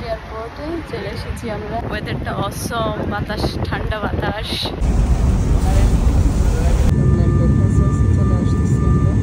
এয়ারপোর্টে চলে এসেছি আমরা। ওয়েদারটা অসম, বাতাস ঠান্ডা বাতাস। চলে আসতেছি আমরা।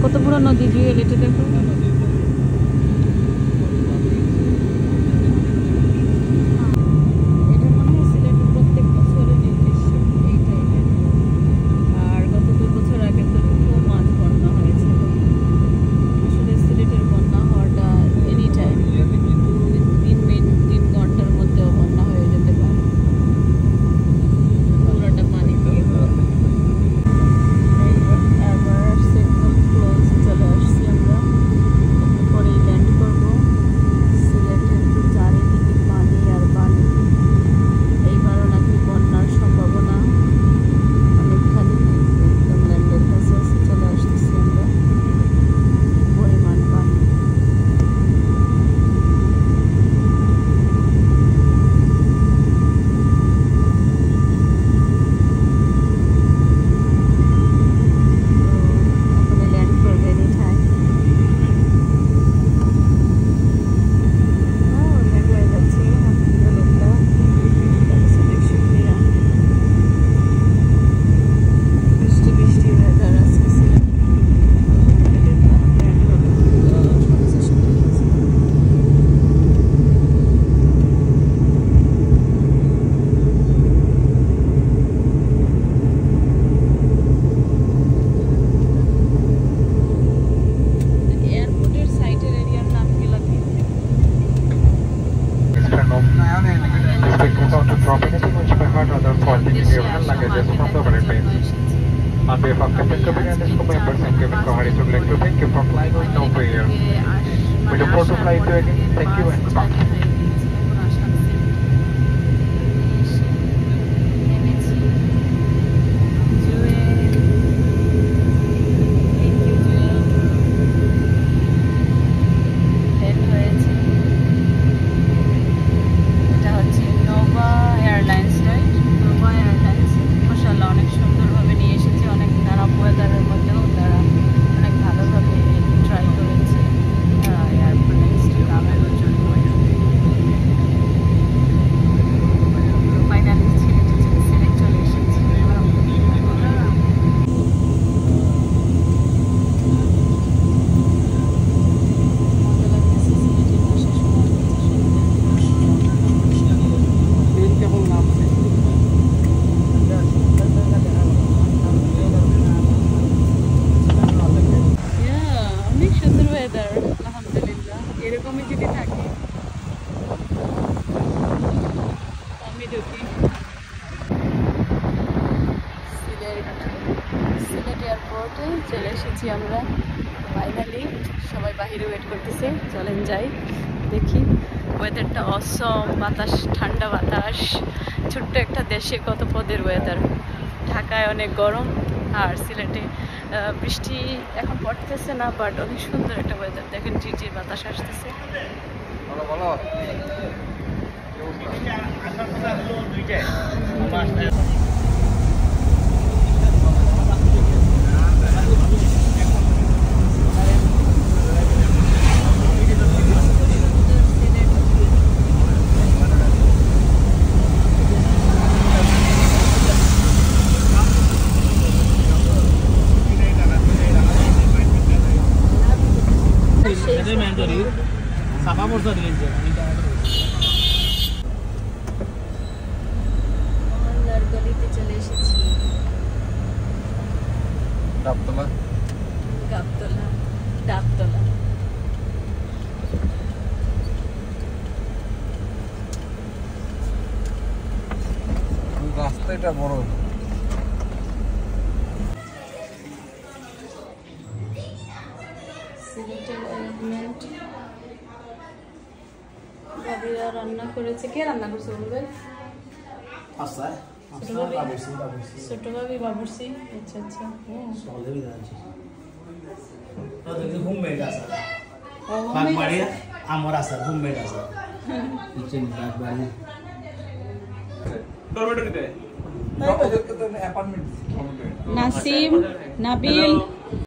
কত বড় নদী জুয়েল, এটা দেখো। On behalf of Captain Cabin and its members and cabin crew, we would like to thank you for flying with Nova Air. We look forward to flying with you again. Thank you and goodbye. এরকমই যদি থাকে আমি ঢুকি। সিলেট এয়ারপোর্টে চলে এসেছি আমরা finally. সবাই বাহিরে ওয়েট করতেছে, চলেন যাই দেখি। ওয়েদারটা অসম, বাতাস ঠান্ডা বাতাস। ছোট্ট একটা দেশে কত পদের ওয়েদার। ঢাকায় অনেক গরম আর সিলেটে বৃষ্টি এখন পড়তেছে না, বাট অনেক সুন্দর একটা ওয়েদার। দেখেন ঝিরঝির বাতাস আসতেছে। চলে এসেছি ডাবতলা ডাবতলা। রাস্তাটা বড়। ভাবিরা রান্না করেছে। কে রান্না করছে বলবেন? ছোট ভাবি বাবুর্চি। আচ্ছা আচ্ছা। নাসিম, নাবিল,